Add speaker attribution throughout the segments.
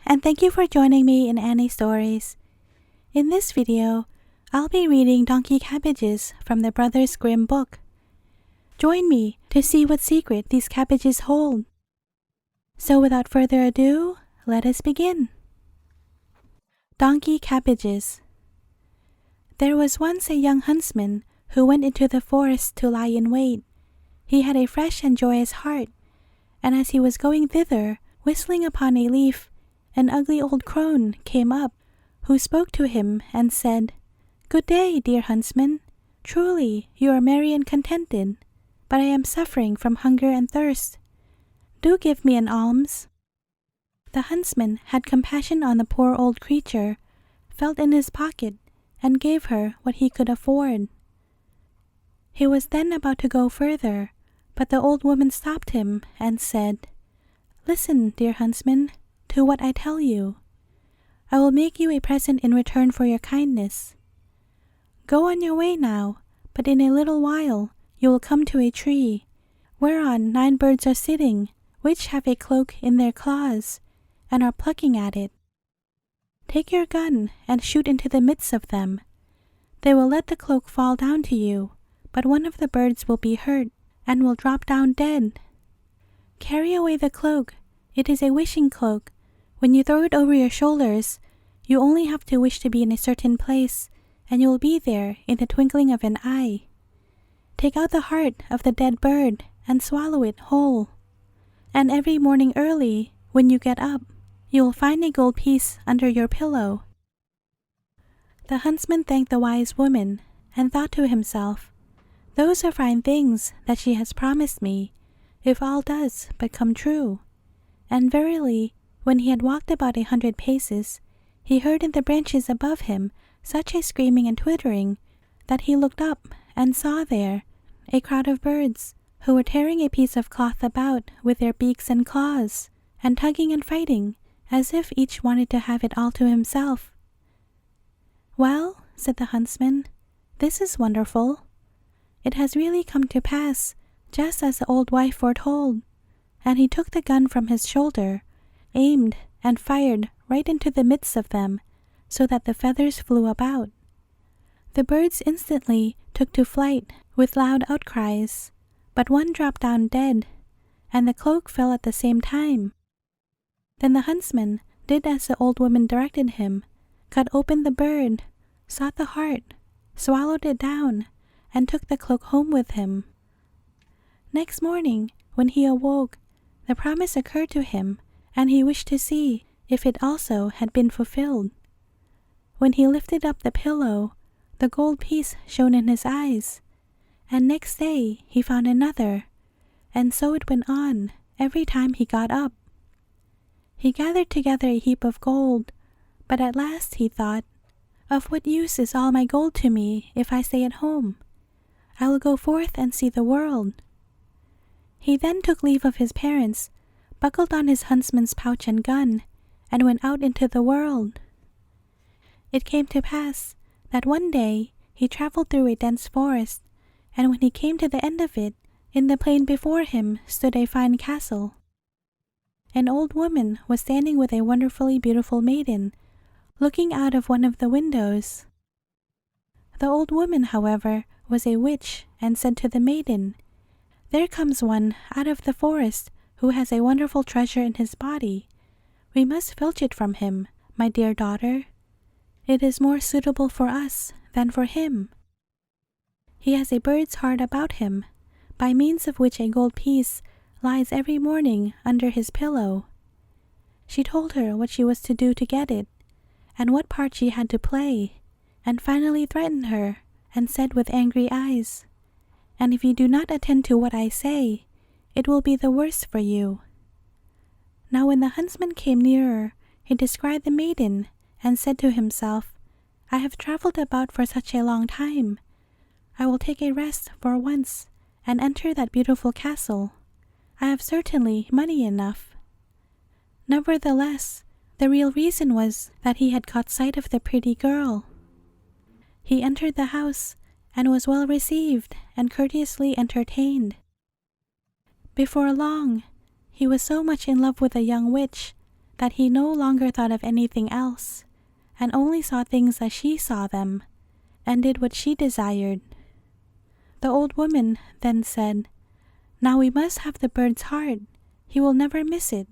Speaker 1: and thank you for joining me in Annie Stories. In this video, I'll be reading Donkey Cabbages from the Brothers Grimm book. Join me to see what secret these cabbages hold. So without further ado, let us begin. Donkey Cabbages. There was once a young huntsman who went into the forest to lie in wait. He had a fresh and joyous heart, and as he was going thither, whistling upon a leaf, an ugly old crone came up, who spoke to him and said, "Good day, dear huntsman. Truly you are merry and contented, but I am suffering from hunger and thirst. Do give me an alms." The huntsman had compassion on the poor old creature, felt in his pocket, and gave her what he could afford. He was then about to go further, but the old woman stopped him and said, "Listen, dear huntsman, to what I tell you. I will make you a present in return for your kindness. Go on your way now, but in a little while you will come to a tree, whereon 9 birds are sitting, which have a cloak in their claws, and are plucking at it. Take your gun and shoot into the midst of them. They will let the cloak fall down to you, but one of the birds will be hurt and will drop down dead. Carry away the cloak. It is a wishing cloak. When you throw it over your shoulders, you only have to wish to be in a certain place, and you will be there in the twinkling of an eye. Take out the heart of the dead bird and swallow it whole. And every morning early, when you get up, you will find a gold piece under your pillow." The huntsman thanked the wise woman, and thought to himself, "Those are fine things that she has promised me, if all does but come true." And verily, when he had walked about 100 paces, he heard in the branches above him such a screaming and twittering that he looked up and saw there a crowd of birds, who were tearing a piece of cloth about with their beaks and claws, and tugging and fighting, as if each wanted to have it all to himself. "Well," said the huntsman, "this is wonderful. It has really come to pass, just as the old wife foretold." And he took the gun from his shoulder, aimed, and fired right into the midst of them, so that the feathers flew about. The birds instantly took to flight with loud outcries, but one dropped down dead, and the cloak fell at the same time. Then the huntsman did as the old woman directed him, cut open the bird, sought the heart, swallowed it down, and took the cloak home with him. Next morning, when he awoke, the promise occurred to him, and he wished to see if it also had been fulfilled. When he lifted up the pillow, the gold piece shone in his eyes, and next day he found another, and so it went on every time he got up. He gathered together a heap of gold, but at last he thought, "Of what use is all my gold to me if I stay at home? I will go forth and see the world." He then took leave of his parents, buckled on his huntsman's pouch and gun, and went out into the world. It came to pass that one day he traveled through a dense forest, and when he came to the end of it, in the plain before him stood a fine castle. An old woman was standing with a wonderfully beautiful maiden, looking out of one of the windows. The old woman, however, was a witch, and said to the maiden, "There comes one out of the forest who has a wonderful treasure in his body. We must filch it from him, my dear daughter. It is more suitable for us than for him. He has a bird's heart about him, by means of which a gold piece lies every morning under his pillow." She told her what she was to do to get it, and what part she had to play, and finally threatened her, and said with angry eyes, "And if you do not attend to what I say, it will be the worse for you." Now when the huntsman came nearer, he descried the maiden, and said to himself, "I have traveled about for such a long time. I will take a rest for once, and enter that beautiful castle. I have certainly money enough." Nevertheless, the real reason was that he had caught sight of the pretty girl. He entered the house, and was well received and courteously entertained. Before long, he was so much in love with the young witch that he no longer thought of anything else, and only saw things as she saw them, and did what she desired. The old woman then said, "Now we must have the bird's heart. He will never miss it."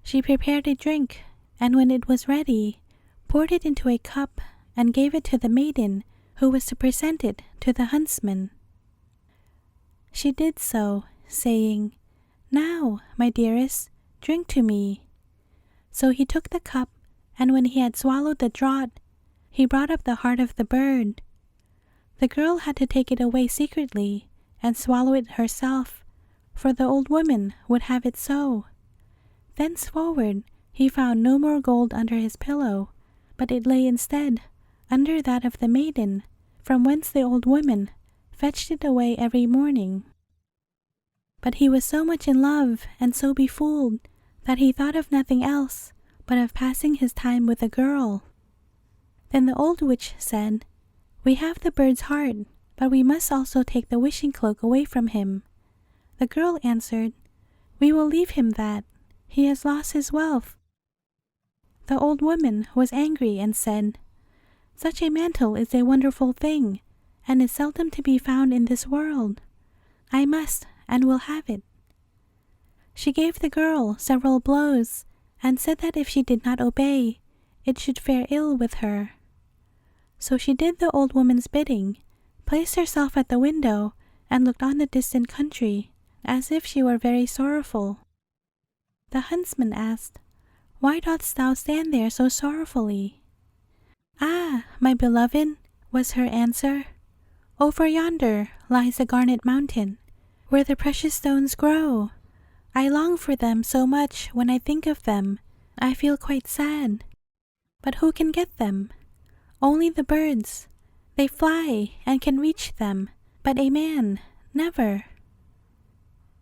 Speaker 1: She prepared a drink, and when it was ready, poured it into a cup and gave it to the maiden who was to present it to the huntsman. She did so, saying, "Now, my dearest, drink to me." So he took the cup, and when he had swallowed the draught, he brought up the heart of the bird. The girl had to take it away secretly and swallow it herself, for the old woman would have it so. Thenceforward he found no more gold under his pillow, but it lay instead under that of the maiden, from whence the old woman fetched it away every morning. But he was so much in love and so befooled that he thought of nothing else but of passing his time with the girl. Then the old witch said, "We have the bird's heart, but we must also take the wishing cloak away from him." The girl answered, "We will leave him that. He has lost his wealth." The old woman was angry and said, "Such a mantle is a wonderful thing, and is seldom to be found in this world. I must and will have it." She gave the girl several blows, and said that if she did not obey, it should fare ill with her. So she did the old woman's bidding, placed herself at the window, and looked on the distant country, as if she were very sorrowful. The huntsman asked, "Why dost thou stand there so sorrowfully?" "Ah, my beloved," was her answer, "over yonder lies the garnet mountain, where the precious stones grow. I long for them so much when I think of them, I feel quite sad. But who can get them? Only the birds. They fly and can reach them, but a man never."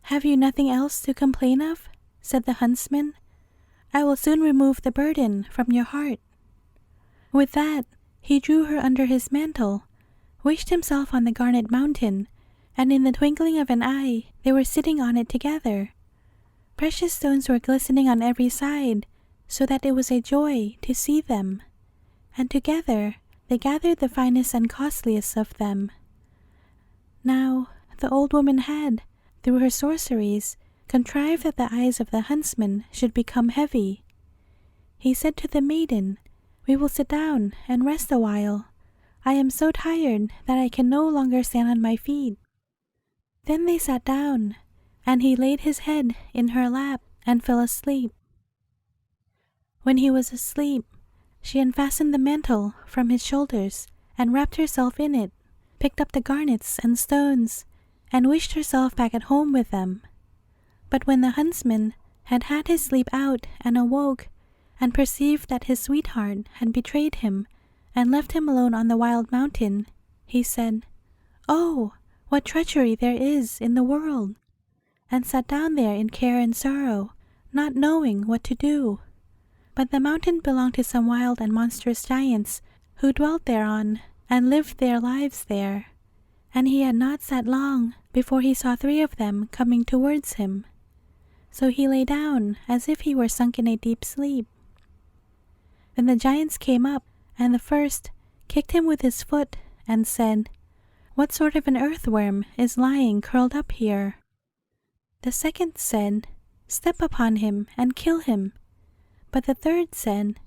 Speaker 1: "Have you nothing else to complain of?" said the huntsman. "I will soon remove the burden from your heart." With that, he drew her under his mantle, wished himself on the garnet mountain, and in the twinkling of an eye they were sitting on it together. Precious stones were glistening on every side, so that it was a joy to see them, and together they gathered the finest and costliest of them. Now the old woman had, through her sorceries, contrived that the eyes of the huntsman should become heavy. He said to the maiden, "We will sit down and rest a while. I am so tired that I can no longer stand on my feet." Then they sat down, and he laid his head in her lap and fell asleep. When he was asleep, she unfastened the mantle from his shoulders and wrapped herself in it, picked up the garnets and stones, and wished herself back at home with them. But when the huntsman had had his sleep out and awoke, and perceived that his sweetheart had betrayed him and left him alone on the wild mountain, he said, "Oh, what treachery there is in the world!" and sat down there in care and sorrow, not knowing what to do. But the mountain belonged to some wild and monstrous giants who dwelt thereon and lived their lives there, and he had not sat long before he saw 3 of them coming towards him. So he lay down as if he were sunk in a deep sleep. Then the giants came up, and the first kicked him with his foot and said, "What sort of an earthworm is lying curled up here?" The second said, "Step upon him and kill him." But the third said,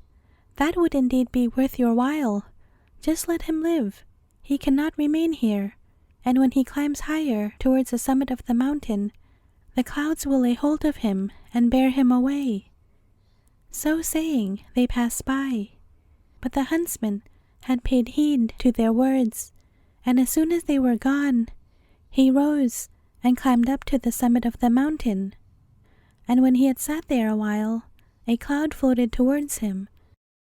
Speaker 1: "That would indeed be worth your while. Just let him live. He cannot remain here, and when he climbs higher towards the summit of the mountain, the clouds will lay hold of him and bear him away." So saying, they passed by. But the huntsman had paid heed to their words, and as soon as they were gone, he rose and climbed up to the summit of the mountain. And when he had sat there a while, a cloud floated towards him,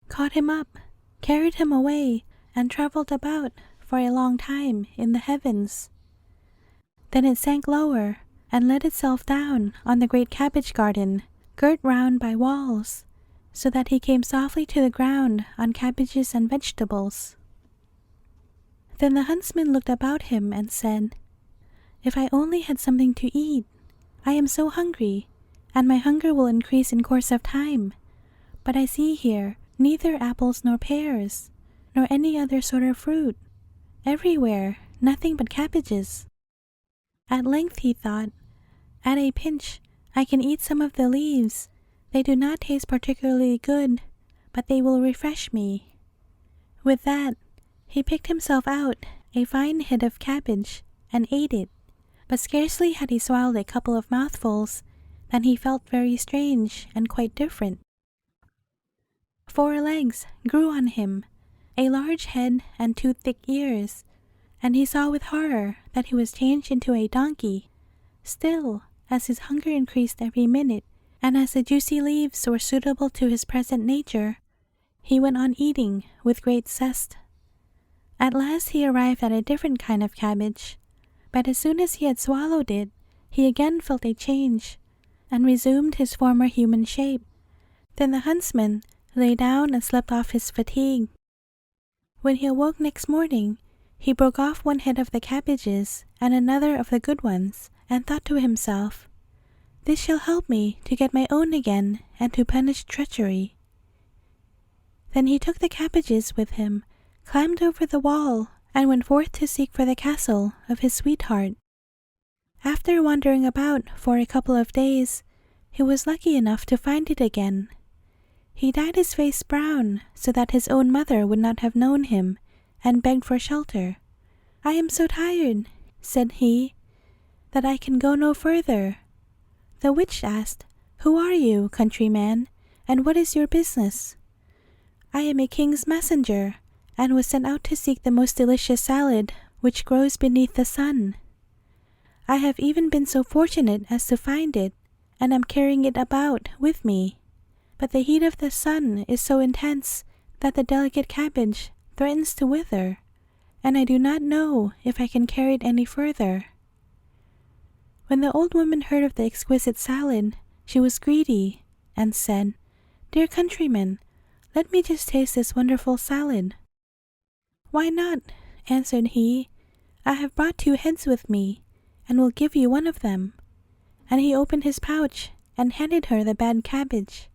Speaker 1: caught him up, carried him away, and travelled about for a long time in the heavens. Then it sank lower and let itself down on the great cabbage garden, girt round by walls, so that he came softly to the ground on cabbages and vegetables. Then the huntsman looked about him and said, "If I only had something to eat! I am so hungry, and my hunger will increase in course of time. But I see here neither apples nor pears, nor any other sort of fruit. Everywhere, nothing but cabbages. At length he thought, at a pinch, I can eat some of the leaves. They do not taste particularly good, but they will refresh me. With that, he picked himself out a fine head of cabbage and ate it. But scarcely had he swallowed a couple of mouthfuls than he felt very strange and quite different. 4 legs grew on him, a large head and 2 thick ears, and he saw with horror that he was changed into a donkey. Still, as his hunger increased every minute, and as the juicy leaves were suitable to his present nature, he went on eating with great zest. At last he arrived at a different kind of cabbage, but as soon as he had swallowed it, he again felt a change, and resumed his former human shape. Then the huntsman lay down and slept off his fatigue. When he awoke next morning, he broke off one head of the cabbages and another of the good ones, and thought to himself, "This shall help me to get my own again and to punish treachery." Then he took the cabbages with him, climbed over the wall, and went forth to seek for the castle of his sweetheart. After wandering about for a couple of days, he was lucky enough to find it again. He dyed his face brown so that his own mother would not have known him, and begged for shelter. "I am so tired," said he, "that I can go no further." The witch asked, "Who are you, countryman, and what is your business?" "I am a king's messenger, and was sent out to seek the most delicious salad which grows beneath the sun. I have even been so fortunate as to find it, and am carrying it about with me. But the heat of the sun is so intense that the delicate cabbage threatens to wither, and I do not know if I can carry it any further." When the old woman heard of the exquisite salad, she was greedy, and said, "Dear countryman, let me just taste this wonderful salad." "Why not?" answered he. "I have brought 2 heads with me, and will give you one of them." And he opened his pouch and handed her the bad cabbage.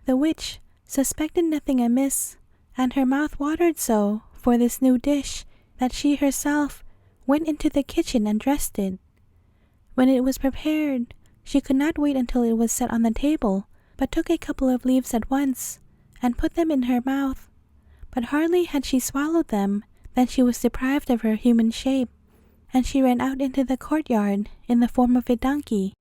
Speaker 1: The witch suspected nothing amiss, and her mouth watered so for this new dish that she herself went into the kitchen and dressed it. When it was prepared, she could not wait until it was set on the table, but took a couple of leaves at once and put them in her mouth. But hardly had she swallowed them than she was deprived of her human shape, and she ran out into the courtyard in the form of a donkey.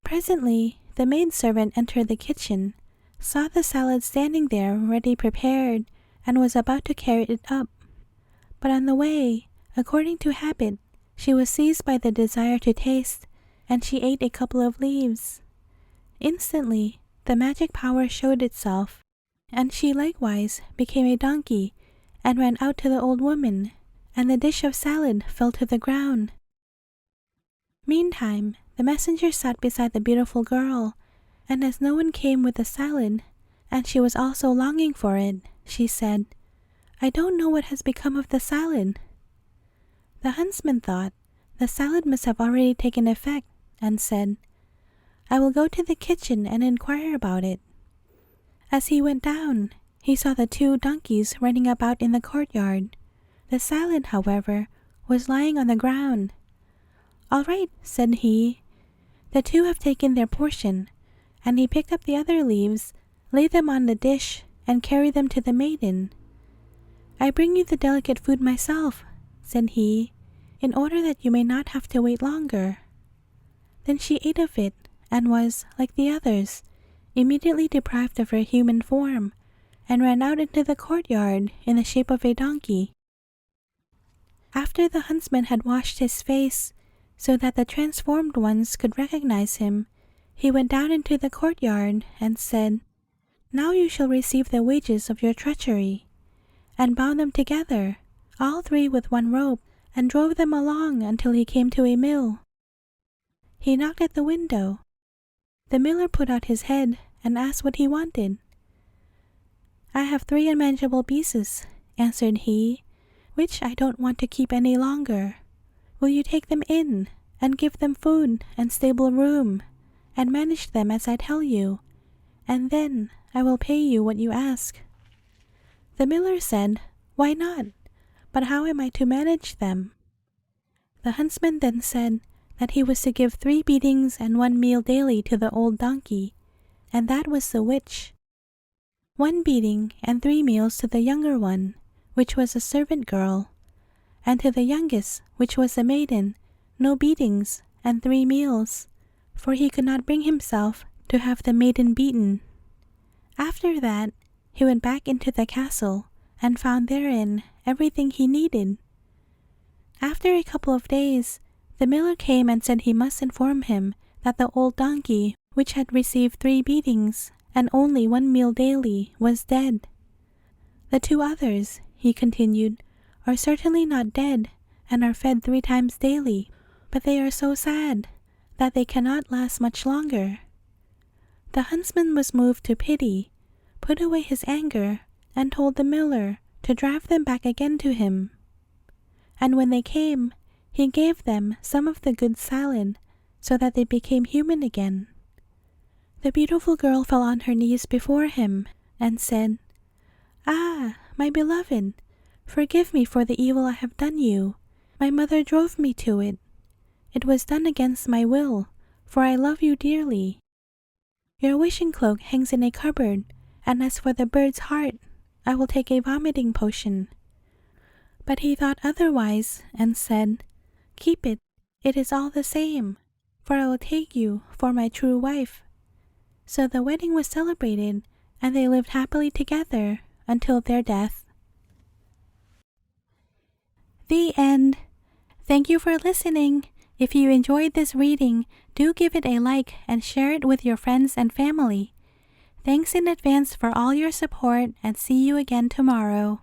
Speaker 1: Presently the maidservant entered the kitchen, saw the salad standing there ready prepared, and was about to carry it up. But on the way, according to habit, she was seized by the desire to taste, and she ate a couple of leaves. Instantly the magic power showed itself, and she likewise became a donkey and ran out to the old woman, and the dish of salad fell to the ground. Meantime, the messenger sat beside the beautiful girl, and as no one came with the salad, and she was also longing for it, she said, "I don't know what has become of the salad." The huntsman thought the salad must have already taken effect, and said, "I will go to the kitchen and inquire about it." As he went down, he saw the 2 donkeys running about in the courtyard. The salad, however, was lying on the ground. "All right," said he, "the 2 have taken their portion," and he picked up the other leaves, laid them on the dish, and carried them to the maiden. "I bring you the delicate food myself," said he, "in order that you may not have to wait longer." Then she ate of it, and was, like the others, immediately deprived of her human form, and ran out into the courtyard in the shape of a donkey. After the huntsman had washed his face, so that the transformed ones could recognize him, he went down into the courtyard and said, "Now you shall receive the wages of your treachery," and bound them together, all 3 with one rope, and drove them along until he came to a mill. He knocked at the window. The miller put out his head and asked what he wanted. "I have 3 unmanageable beasts," answered he, "which I don't want to keep any longer. Will you take them in, and give them food and stable room, and manage them as I tell you, and then I will pay you what you ask." The miller said, "Why not? But how am I to manage them?" The huntsman then said that he was to give 3 beatings and 1 meal daily to the old donkey, and that was the witch. 1 beating and 3 meals to the younger one, which was a servant girl, and to the youngest, which was a maiden, no beatings and 3 meals, for he could not bring himself to have the maiden beaten. After that, he went back into the castle and found therein everything he needed. After a couple of days, the miller came and said he must inform him that the old donkey, which had received 3 beatings and only 1 meal daily, was dead. "The 2 others," he continued, "are certainly not dead and are fed 3 times daily, but they are so sad that they cannot last much longer." The huntsman was moved to pity, put away his anger, and told the miller to drive them back again to him. And when they came, he gave them some of the good salad, so that they became human again. The beautiful girl fell on her knees before him and said, "Ah, my beloved, forgive me for the evil I have done you. My mother drove me to it. It was done against my will, for I love you dearly. Your wishing cloak hangs in a cupboard, and as for the bird's heart, I will take a vomiting potion." But he thought otherwise and said, "Keep it, it is all the same, for I will take you for my true wife." So the wedding was celebrated, and they lived happily together until their death. The end. Thank you for listening. If you enjoyed this reading, do give it a like and share it with your friends and family. Thanks in advance for all your support, and see you again tomorrow.